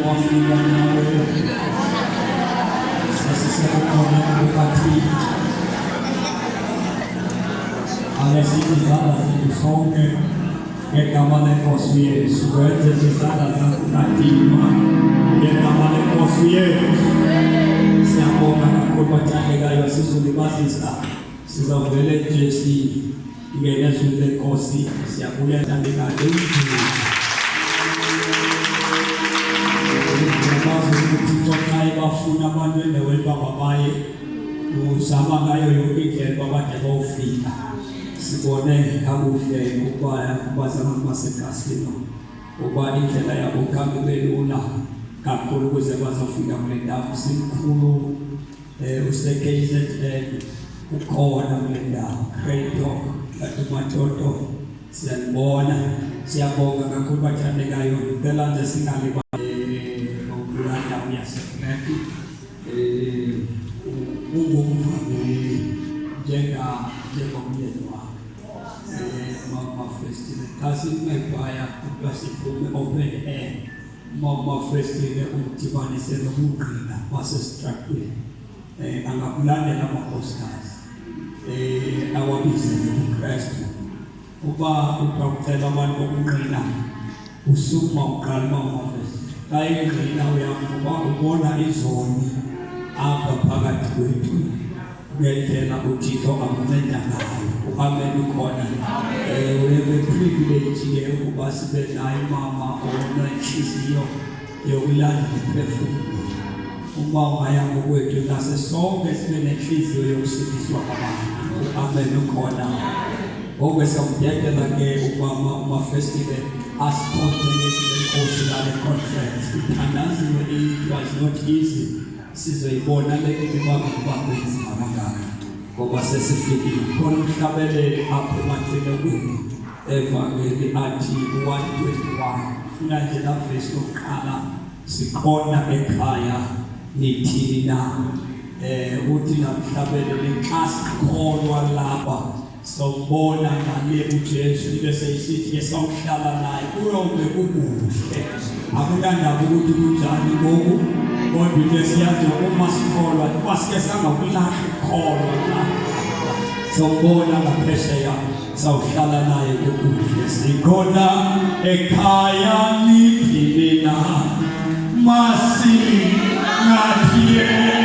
wafika nawe. Sasa sikuona wakati anazidi sana kusonge kama Yesu Yesu wewe sana kukatima kama Yesu Yesu siamo kana kwa chane gayo sisi ni basista sisa vile jesi ngene sunde kosi siakule chane gayo tutokai bafuna manwele welba babaye usama gayo yokike baba tebofika sibone kabuhle kubaya kubazana masekasino kuba indlela yabo kambe belula kakhulu kuze bazofika kule ndawo sikhulu usekeize ukhona kule ndawo kredo katumatoto siyabona siyabonga kakhulu bathandekayo ngicela nje singaliba ngokulanda uyasekreti ungumvane njengomyeni wakho Mama Festival kasi mebaya kupasipume open air Mama Festival umtibanise nomugqina wasestrakwe angakulandela amakhosikazi awabizele uKristu uba ucela abantu bokunqina usukuma uqala Mama Festival kayingqina uyakuba ubona izoni apha phakathi kwethu ngendlela uThixo akunceda ngayo uhambe khona we privilege ukuba sibe naye mama onenhliziyo yokulanda iphefumulo uma ungaya ngokwethu nase sonke sibe nenhliziyo yokusindiswa kwabantu uhambe khona okwesiyamdedela ke uma festival aspontaneous cultural conference ithandaziwe it was not easy sizoyibona le kwakwenzi abangaka ngoba sesifikile khona umhlabeleli apho emathelekweni evangeli athi 121 funa nje la verse yokuqala sikhona ekhaya nithini na uthi namhlabeleli xa sikholwa lapha sobona ngale uJesu bese isithi esawuhlala naye uyobe kubuhle akunandaba ukuthi kunjani ngoku kodwa nje siyazi uma sikholwa kwasike sangakulahla ukholwa la sobona ngaphesheya sawuhlala naye kubuhle sikhona ekhaya niphile na masi ngathie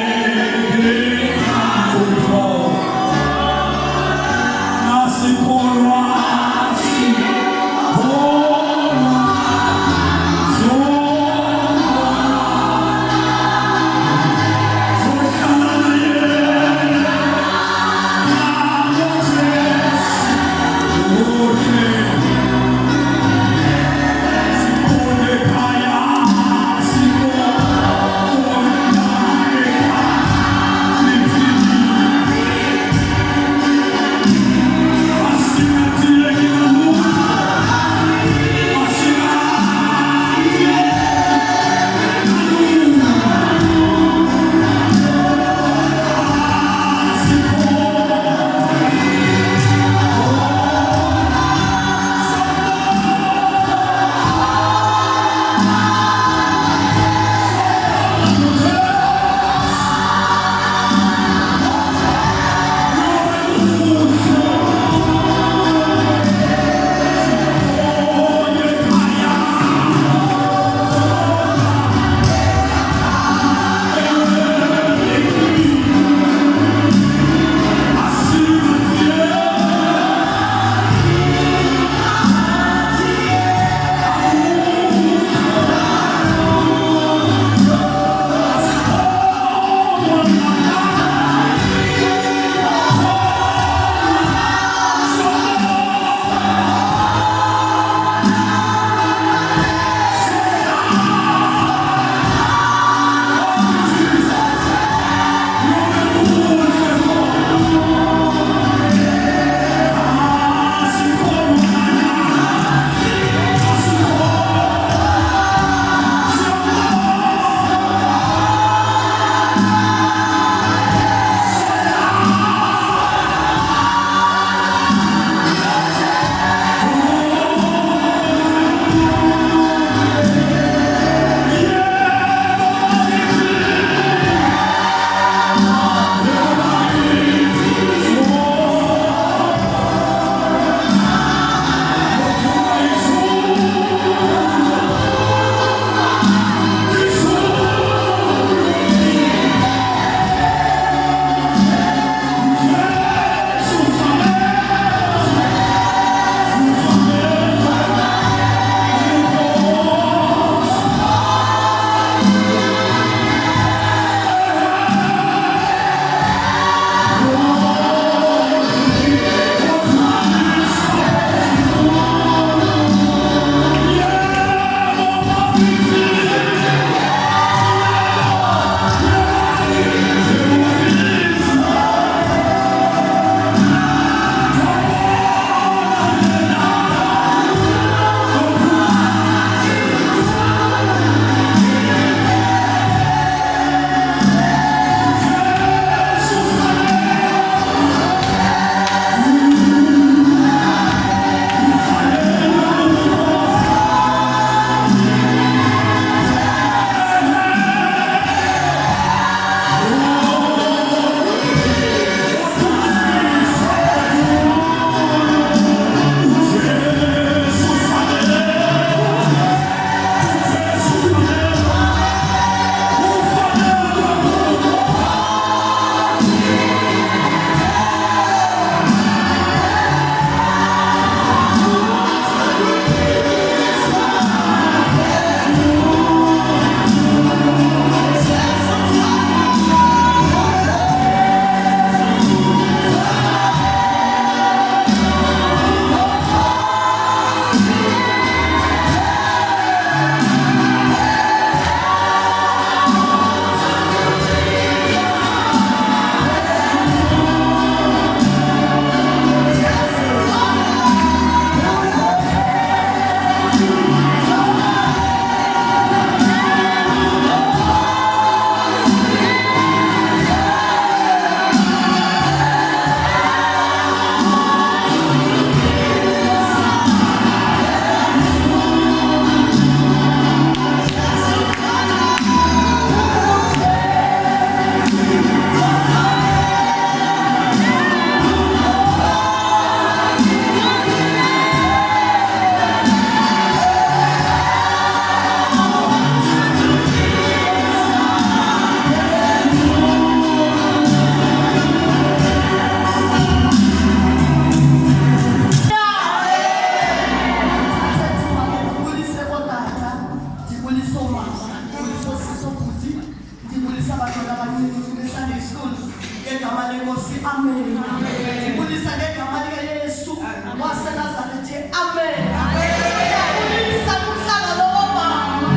amen. Uyabulisa umhlangano womama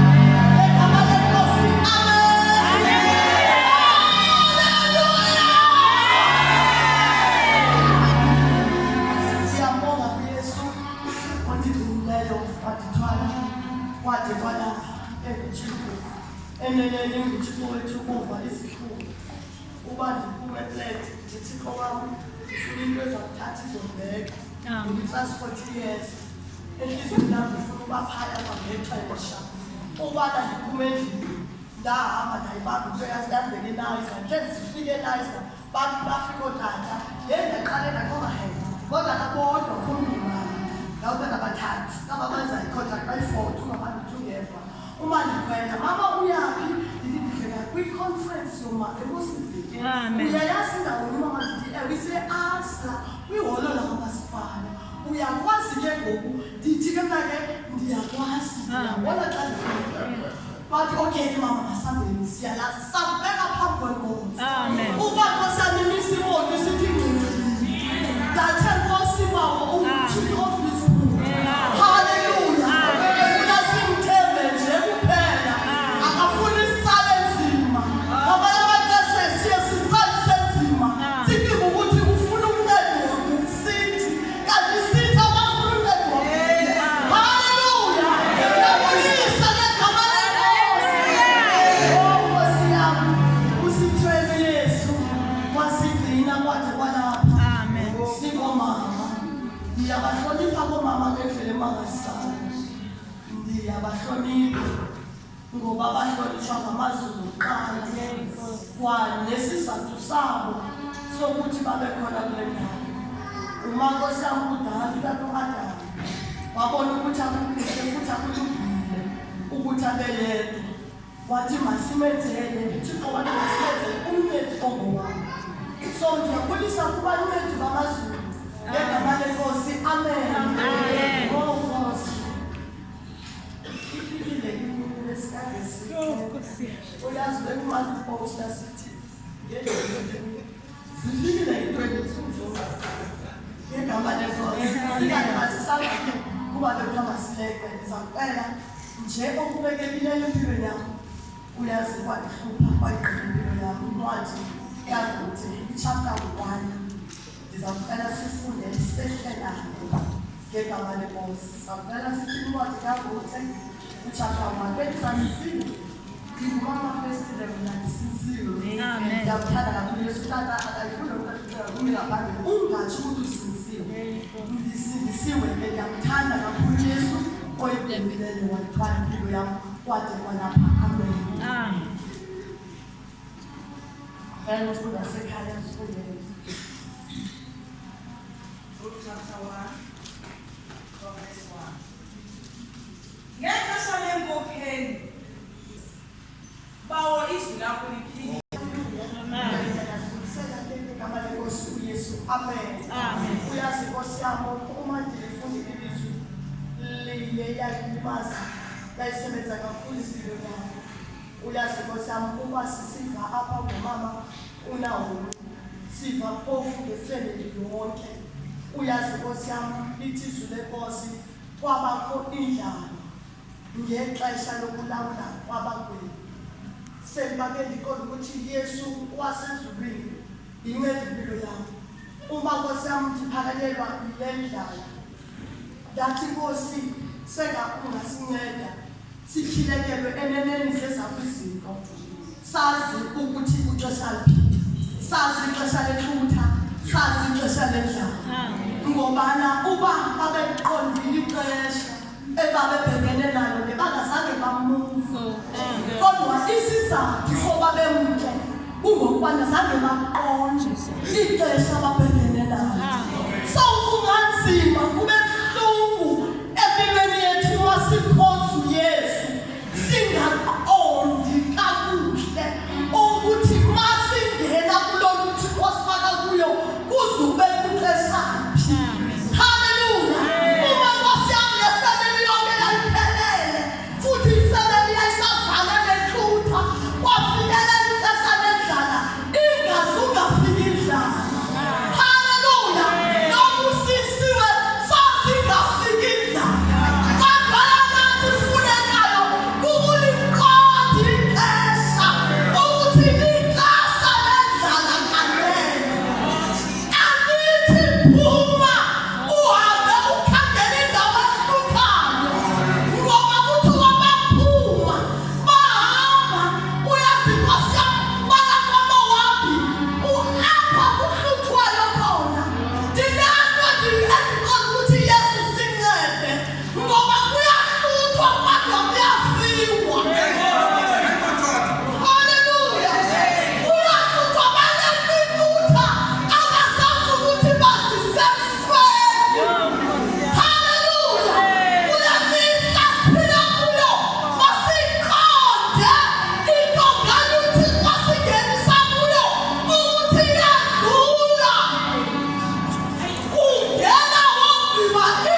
egama lenkosi, amen. Siyabonga kuYesu ondidlulileyo wadithwala wade kwalapha enguThixo enenene nguThixo wethu ukuva izihlungu uba ndiphume plate uThixo wami ndifuna into ezakuthatha izondibeka ngi-transport years enhliziyweni yami ndifuna uba phaya kwangexesha ubana ndiphume endlini ndahamba ndayibamba into yandibekelayiza nje zifike elayiza bantu bafika ootata ndaqale ndaqonga kodwa kabodwa kundimali ngawube ngabathathu kababenza icontract bayi-4 ungabantu ungeva uma ndikhwela mama uyaphi ndidididleka kwi-conference yomama ekusibhiki uyayazi indawoni umama ndithi ewe ise-asta kwiholo lakamasipala uyakwazi ke ngoku ndithi ke mna ke ndiyakwazi ndiyabona xa ndifika bathi okay mama masambeni siyalazi sambeka phambi kwenkonzo uba nkosami imisa imoto isithi ngqingqili ndathe nkosi bawo unguthixo ofisibulo haleluya ufuna simthembe nje kuphela akafuni isitsale nzima ngabanye amaxesha siye sitsalise nzima sithi ukuthi ufuna umncedi wokusithi kanti sithi abafuna umncedi wokusithi haleluya uyabulisa ngegama lenkosi nkosi yami usithwele Yesu wasigcina kwade kwalapha singomama ndiyabahlonipha bomama ngendlela emangalisayo ndiyabahlonipha ngoba bahlonishwa ngamazulu kuqala kwanesizathu sabo sokuthi babe khona kule ndawo umankosi yami kudala utato Adamu wabona ukuthi akukuhle futhi akulungile ukuthi abe yedwa wathi masimenzele uThixo wathi masimenzele umncedi ongowami so ndiyabulisa kubancedi bamazulu ngegama lenkosi, amen. Oh Nkosi ifikile imini lesikade uyazi bekumanje uposta sithi zifikile i-22 ngegama lenkosi sikade masisala kuba bekuthiwa sileke ndizamcela nje okubekekileyo empilweni yami uyazi kwadihlupha kwayigqila impilo yami incwadi yakuthi i-chapter 1 ndizamcela sifunde isehlelane ngegama lenkosi samcela sithi incwadi yakuthi i-chapter 1 bendisamisile ndingumama festile mina ndisisiwe ndiyakuthanda kakhulu Yesu tata akayifunda ukuqaqela kumi ngaphambili ungatsho ukuthi usisiwe ndisindisiwe ke ndiyamthanda kakhulu Yesu oyibhembileyo wayithwala impilo yam kwade kwalapha, amen. Then we'll put our second student. Luke chapter 1, verse 1. Ngexesha lenkokheli bawo izwi lakho liphile. Amen. Uyazi Nkosi yami uma ndilifundile ilizwi liye yalimaza layisebenza kakhulu impilo yami. Uyazi Nkosi yami uma sisiva apha ngomama unawo siva phofu ngefamily yonke. Uyazi Nkosi yami lithi izwi lenkosi kwabakho indlala ngexesha lokulawula kwabakwethu. Sembake ndiqonda ukuthi Yesu wasezulwini inceda impilo yami. Uma Nkosi yami ndiphakalelwa yile ndlala ndathi Nkosi sengakungasinceda sikhilekelwe eneneni zezakho izinto sazi ukuthi ixesha liphi sazi ixesha lethutha sazi ixesha lendlala ngobana uba babeqondile ixesha ebabebhekene nalo nebangazange bamuva kodwa isizathu soba bemke ungokubana zange baqonde ixesha ababhekene nalo so kunganzima kube buhlungu empilweni yethu masikhonza uYesu singaqondi kakuhle ukuthi masingena kulolu Thixo osifaka kuyo kuzube kuxesha phi. Haleluya. Uma Nkosi yami lesibili yonke yayiphelele futhi isibili yayisavala nethutha kwafikela ixesha lendlala ingazungafika indlala Hallelujah.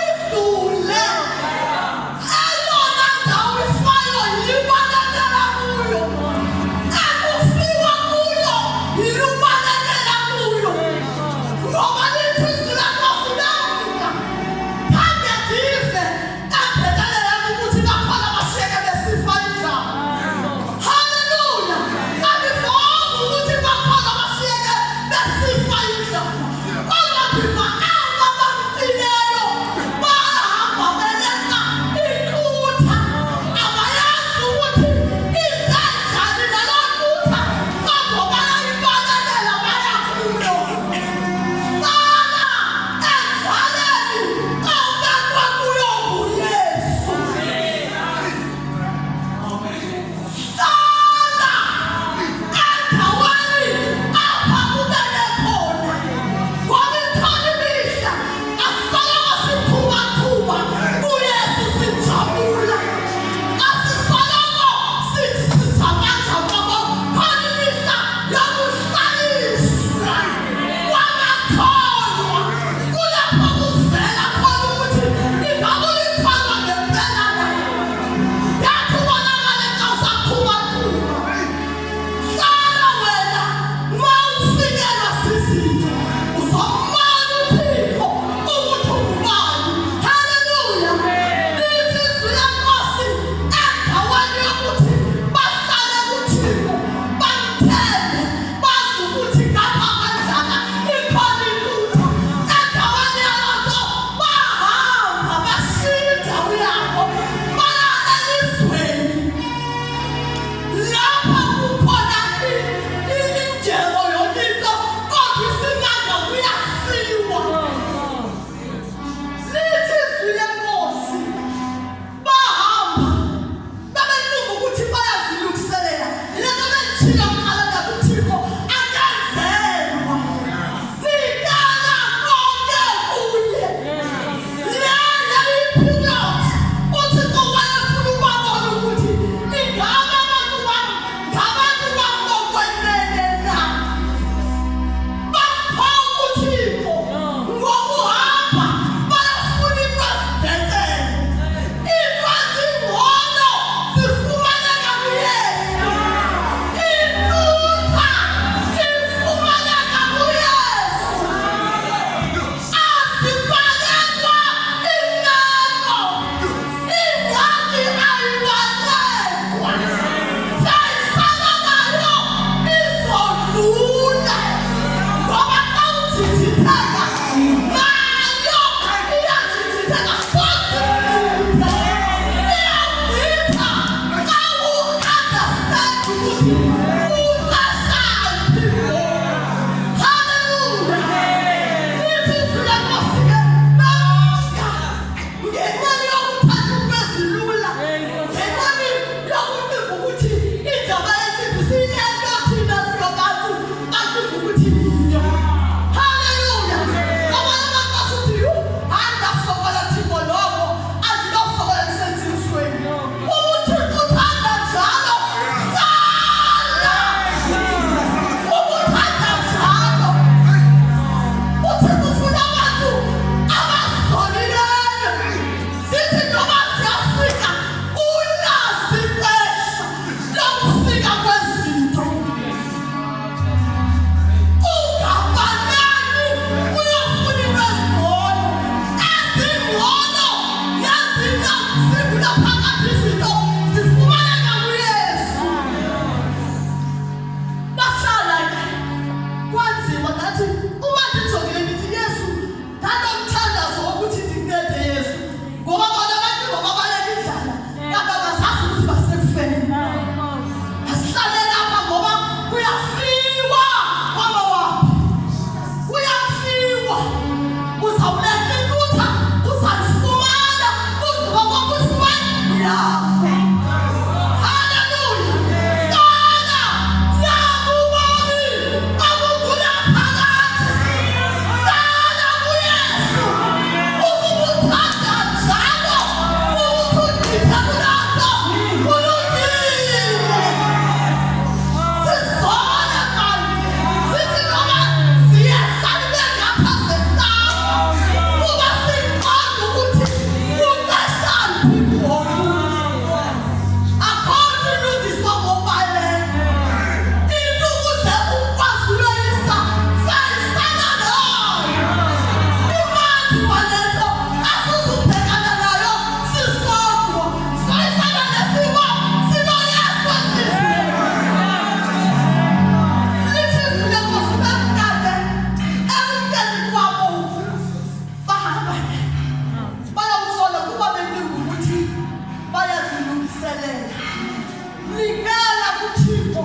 nikela kuThixo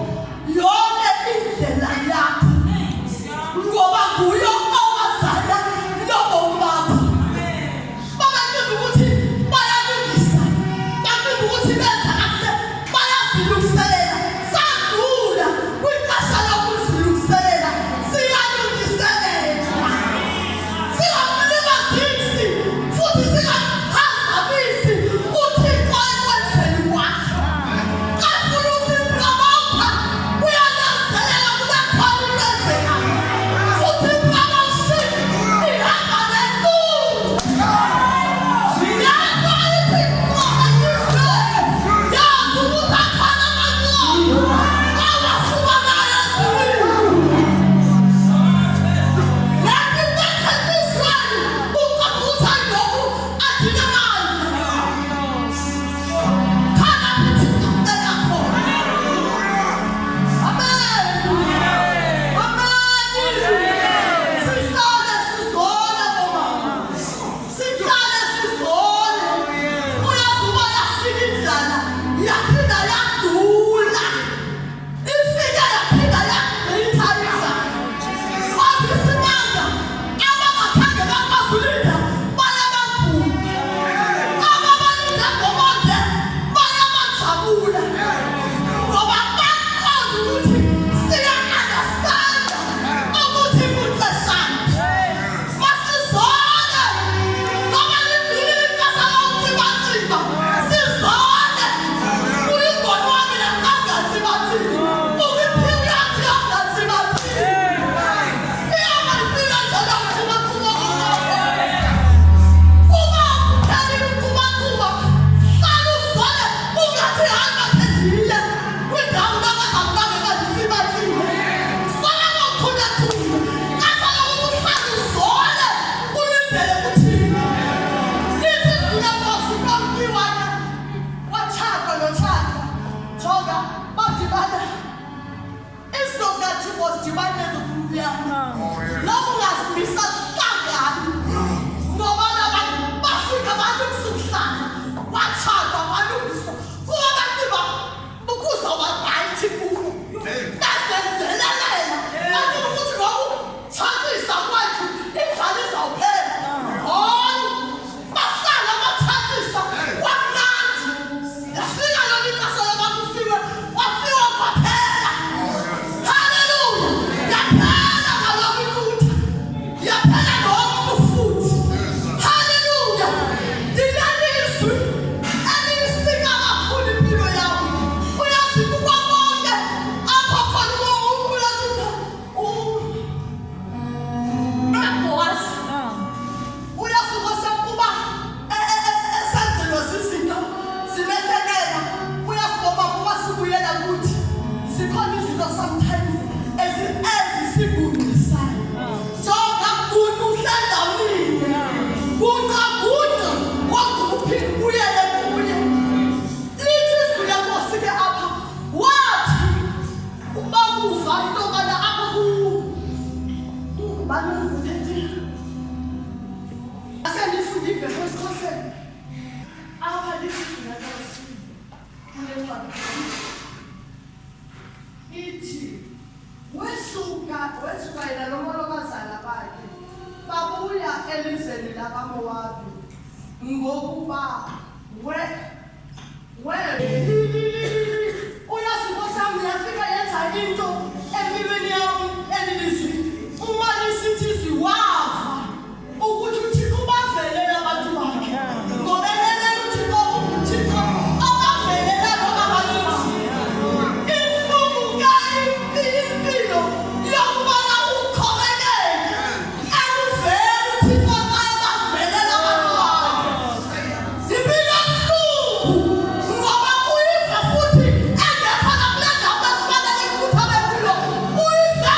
yonke indlela yakho ngoba nguye owazala lobomi bakho. Babacinga ukuthi bayalungisa, bacinga ukuthi benza kahle, bayazilungiselela. Sadlula kwixesha lokuzilungiselela, siyalungiselela. Singamlibazisi futhi singamphazamisi uThixo ekwenzeni kwakhe. Xa ufuna usipromotha, uyanyanzelela kube khona into enzekayo. Futhi i-promotion ihamba nentuthu. Yedwa ithi ngoba Israyeli yazi ukuthi akhona amaqoqo awafumanayo ezulwini. Yathi bekhetha Israyeli uqabutha lokhu adinamandla. Khona futhi kucela khona. Amen. Sihlale sizole bomama. Sihlale sizole. Uyazi uba yafika indlala, yaphinda yadula. Ifike yaphinda yagqitha indlala. Kodwa isimanga, abangakhange bakwazi ulinda bayababhubha. Ababalinda ngobonke bayabajabula. Ngoba baqonda ukuthi siya-understanda ukuthi kuxeshana. Masizole ngoba liphilile ixesha lokutsibatsiba. Sizole. Uyingoni wami naxa ungatsibatsibi. Ukwiperiod yongatsibatsibi. Ihamba impilo nje lokutsibatsiba kuba uphelile ukuqubaquba, hlala uzole ungathi hamba khendile kwindawo labazalwane bazitsibatsibe. Sola ngokuchungechunge, ngaphandle kokuhlala uzole ulindele kuThixo. Lithi siyabosa uNomkiwa watshata notshata. Jonga, badibana. Izinto zikaThixo zidibane zokumnyama. Lokhu ungazimisa kangani. Ngoba abantu bafika balungisukuhlala, watshata walungiswa. Kuba abantu ukuzawuba right kubo. Bazenzelelela. Bacinga ukuthi ngokutshatisa kwethu indlala izawuphela. Hayi, bahlala batshatisa kwamnandi. Yafika yona ixesha loba kufiwe, wafiwa kwaphela. Hallelujah. Yaphela kaloku ilutha. Yaphela nomntu futhi. Hallelujah. Ndinelizwi eliyisika kakhulu impilo yam. Uyazi kuba bonke apho khona uyathuka Boaz. Uyazi ngokuba esenzelwe zizinto zimehlekela. Uyazi ngoba kuba sibuyela kuthi zikhona izinto sometimes ezisibunqisayo. Jonga umuntu uhlangamile. Gunqa wakuphi uyele kuye. Lithi izwi lenkosi ke apha wathi bakuva into kana apha bani uthethe. Asendifunde iveko esiXhoseni. Apha lithi izwi lenkosi kule ncwadi. Ithi wesuka yena nomolokazana bakhe babuya elizweni lakaMowabi ngokuba uyazi Nkosi yami yafika yenza into empilweni yami elilizwi. Uma lisithi izwi wava ukuthi uThixo ubavelele abantu bakhe. Ngobelele uThixo abavelele abantu bakhe. Imfumu impilo yokubana uqhubekeke akuvele uThixo xa ebavelela abantu bakhe. Impilo ebuhlungu ngoba uyiva futhi engekho nakule ndawo ekufanele ukuthi abe kuyo. Uyiva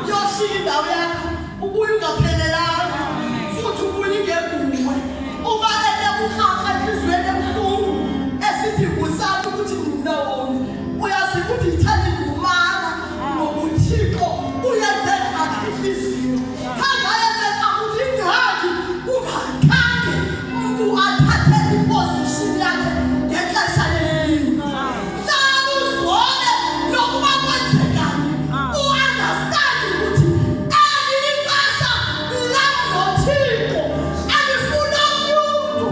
yoshiya indawo yakho ubuye ungaphelelanga futhi ubuye ngeguwe ubalele uhaqa izwele ebuhlungu esithi kusala ukuthi ngumnawoni uyazi ukuthi ithanda ingumana ngobuthixo uyenze akhihlisiwe kangayenze ukuthi ingaki ungakhange umuntu athathe iposition yakhe ngexesha lesibili nawe uzone nokuba kwenzekani u-understand ukuthi elilixesha langothixo alifuna umuntu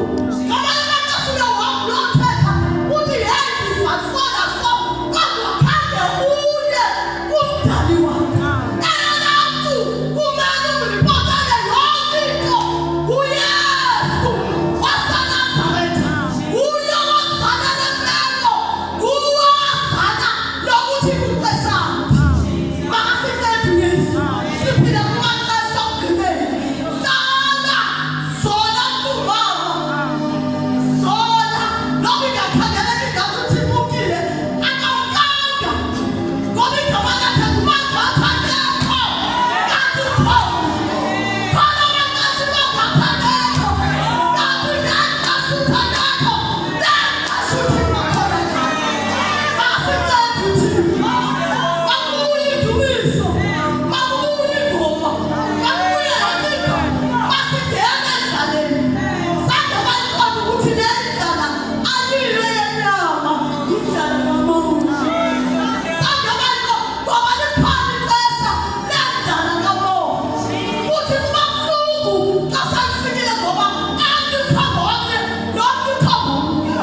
ngamanye amaxesha uyawuhamba uyothetha uthi hey ndifasola so kodwa khange uye kumdali wakhe eyona mntu kumele umripotele yonke into uyesu waseNazaretha uye wazana nemeko nguwe wazana nokuthi kuxeshaphi makasincede uyesu siphile kumaxesha okugqibela hlala zola mntumama zola noba ingakhangeleki ngathi uthibukile akawukanga ngoba igama lakhe ngumagatha ngekho kanti ukho khona amaxesha umagatha ngekho kanti nexesha uthangekho nexesha uthixo khona ngalo makasincede uthixo makubuye indumiso makubuye ingoma makubuye yonke into masigene endlaleni zange bayiqonda ukuthi le ndlala ayile yenyama yindlala kamoya zange bayiqonda ngoba likhona ixesha lendlala kamoya futhi kuba buhlungu xa selifikile ngoba amnye ukhambo omnye nomnye ukhambo omnye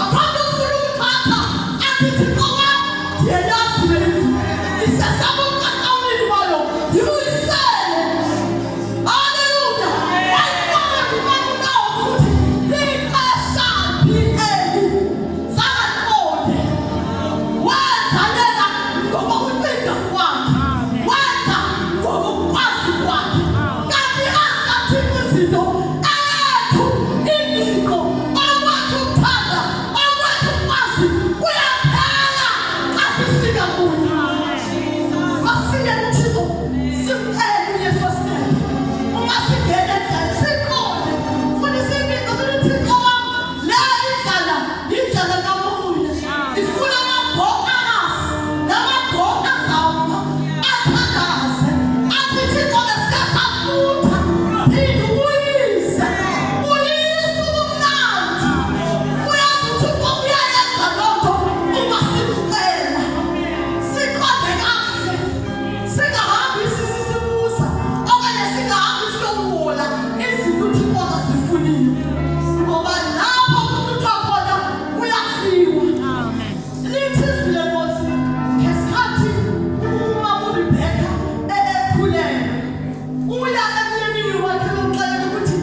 akhona ufuna ukuthatha athi thixo wam ndiyeyazi le ndlu isesaba umqaqawulini wayo ndibuyisele haleluya wayiqonda umamunawo ukuthi lixesha phi eli zangayiqonde wenza yena ngokokucinga kwakhe wenza ngokukwazi kwakhe kanti azikathixo izinto ethu ingqiqo okwethu ukuthanda okwethu ukwazi kuyaphela xa sifika kuye masifike kuthixo simcele uyesu wasicele uma singena endlini siqonde futhi sibike ukuthi thixo wam le indlala yindlala kamoya ifuna amabhokazi namabhoka azawuma athandaze athi thixo besikasafutha phinde ubuyise uyise ubumnandi uyazi uthixo uyayenza loo nto uma simcela siqonde kahle singahambi sisibuza okanye singahambi siyobuhola izinto uthixo angazifuniyo ngoba lapho kuthithwa khona uyafiwa lithi izwi lenkosi ngesikhathi umama uRibheka ekhulelwe uya emyeni wakhe yokuxelela ukuthi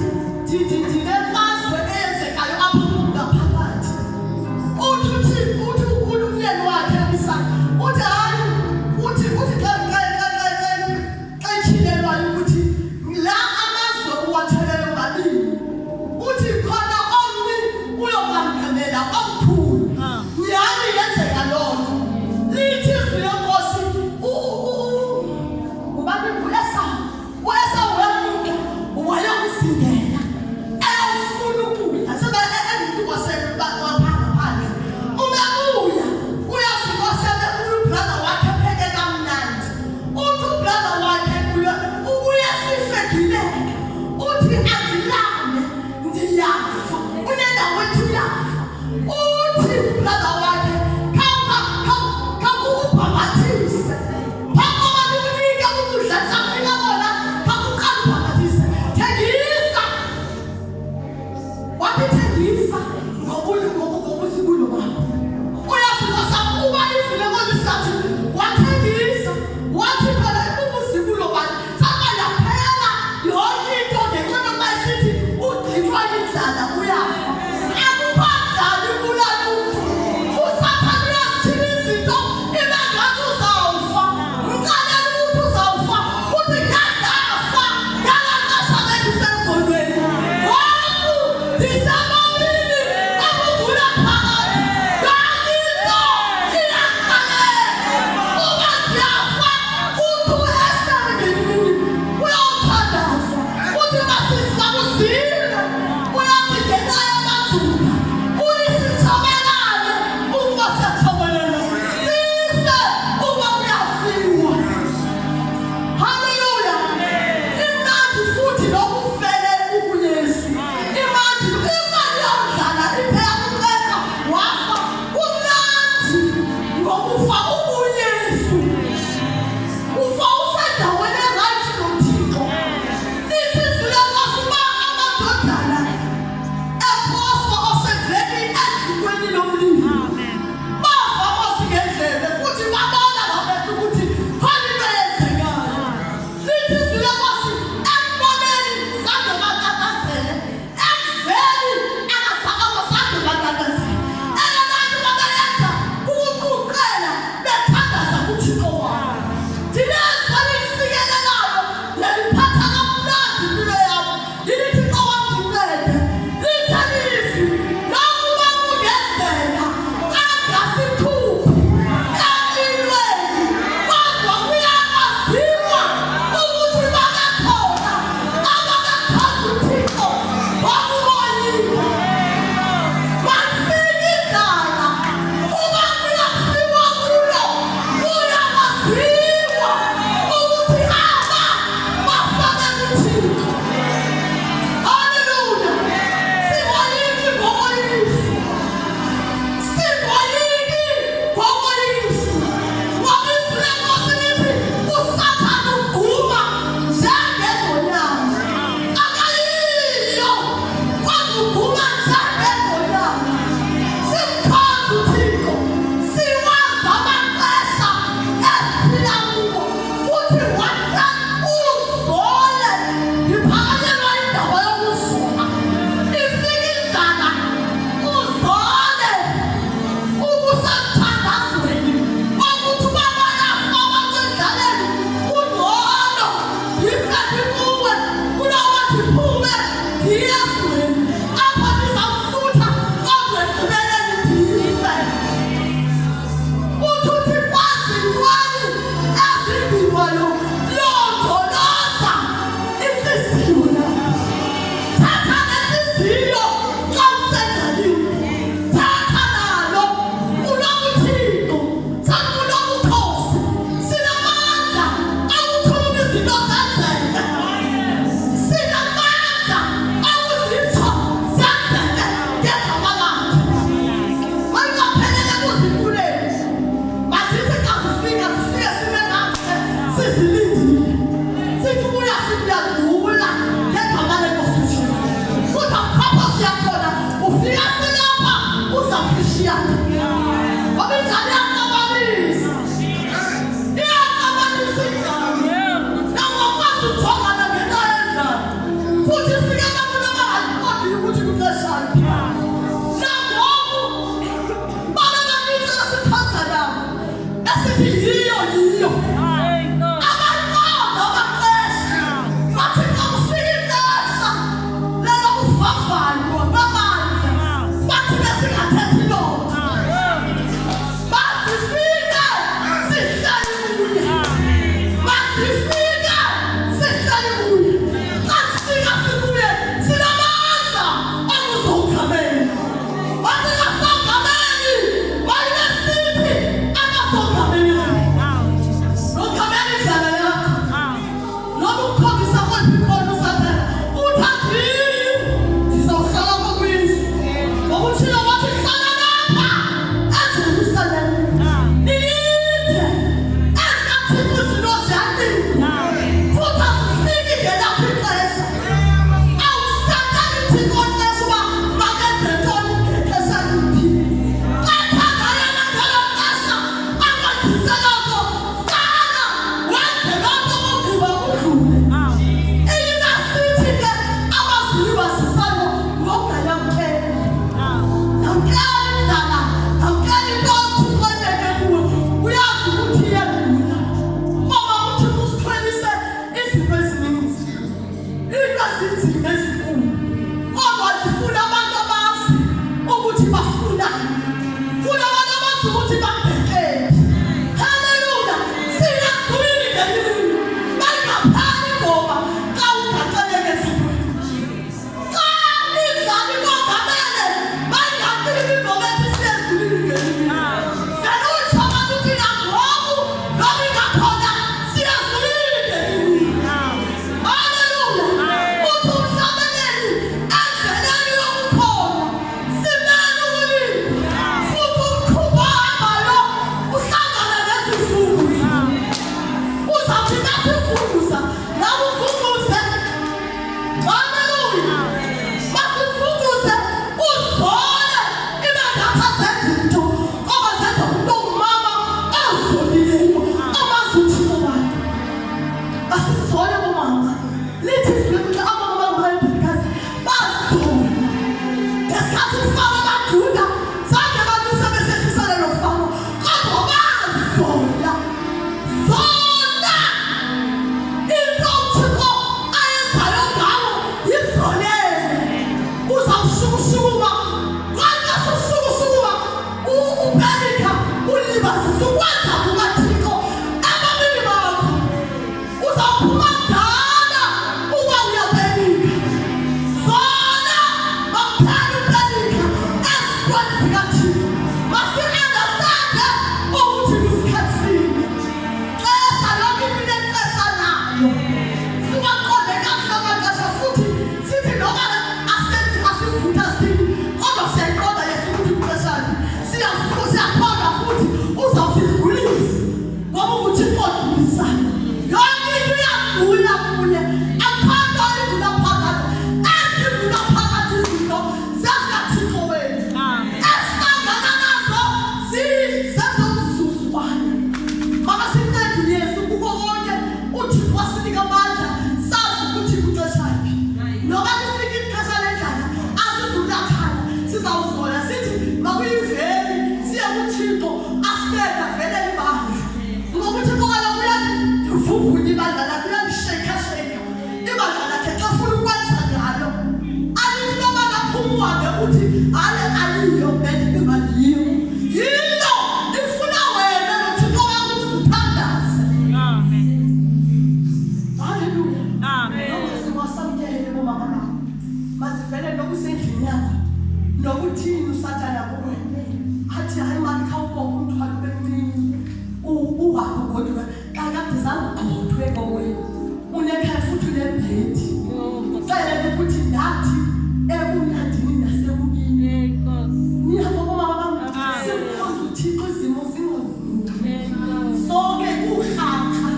ndinemfazwe eyenzekayo apha ngaphakathi uthi umyeni wakhe umsana uthi hayi uthi xa ityhilelwayo ukuthi la amazwe uwathelele mabini uthi khona omnye uyokwamkemela omkhulu nyhani yenzeka loo nto lithi izwi lenkosi ubani uEsawu wemka wayomzingela eyofuna ukudla engumntu wasephandle umebuya uyasikosele ubrother wakhe pheke kamnandi uthi ubrother wakhe ubuye sifegileke uthi andilame ndiyafa unendawo ethi uyafa uthi ubrother wakhe khawukubhambathise phambi koba ndikunike ukudla ndizamnika kona khawuqale ubhambathise thengisa wathi thengisa ngobuzibulo bakho uyasikosa uba izwi lenkosi sathi wathengisa wathi phela ubuzibulo bakhe saba yaphela yonke into ngenxa yokuba isithi ugqithwa yindlala uyafa akukho mdlali kulaa mntu Futhi waqala uzole usendlini yakho nokuthini usathana kuwe athi hayi manje khawubona umthwalo bencane uhambo kodwa kakade zangoqothwe kowe unekhaya futhi unebhedi cela ukuthi nathi ebunandini nasekubini niyabona mama simkhonza uThixo izimo zingavumi sonke uhaqa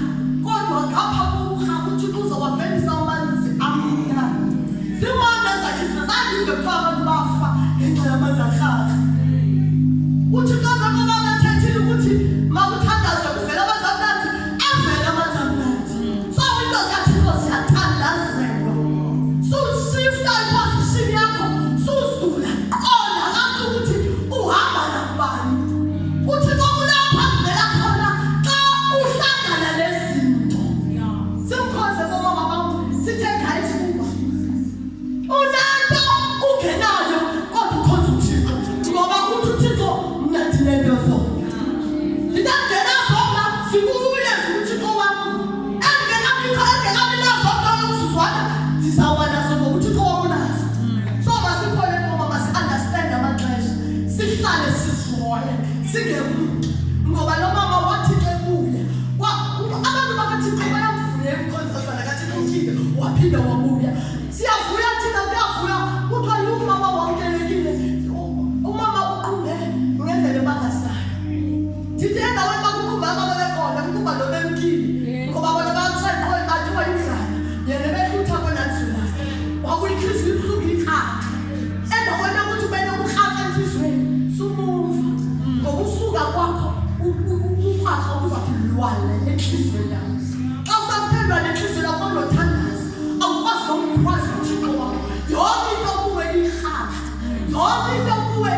kodwa ngapha kokuhaqa uThixo uzowavelisa amanzi amina simanje zakhe sizandile phakathi bafa ngenxa yamanzi ahaqa uThixo ngabona bathethile ukuthi mawuthandaza kuvela amanzi amnandi avela amanzi amnandi so into kaThixo siyathandazelwa so sifika iposition yakho suzula qona kanti ukuthi uhamba nabani uThixo kulapha vela khona xa uhlangana lezinto simkhonze ngoba baba sithe guys kuba unanto ungenayo kodwa ukhonza uThixo ngoba uthi uThixo mna ndinento zona ndingena zona sikuye uThixo wami engena zona nomzuzwana ndizawona zona uThixo wabunazo so masikhole ngoba masi-understand amaxesha sihlale sizihoye singebuki ngoba lo mama wathi ebuya abantu bakaThixo bayamvuya emkhonzazana kaThixo uthile waphinde wabuya siyavuya thina kuyavuya kuthiwa umama wamkelekile umama uqumbe ngendlela ebakasayo ndithi endaweni bakuqumba ababa bekhona kuba lo bemkile ngoba bona basayiqoyi bathiwa indlala yena behlutha konanzula wakuyinhliziyo ibuhlungu ikhaya endaweni yokuthi ubene ukurhaqa enhliziyweni sumumva ngokusuka kwakho ukurhaqa uzathi lwale enhliziyweni yakho xa usaphendwa nenhliziyo yakho nothandaza awukwazi nokumkhwaza uThixo wakho yonke into kuwe irhaqa yonke into kuwe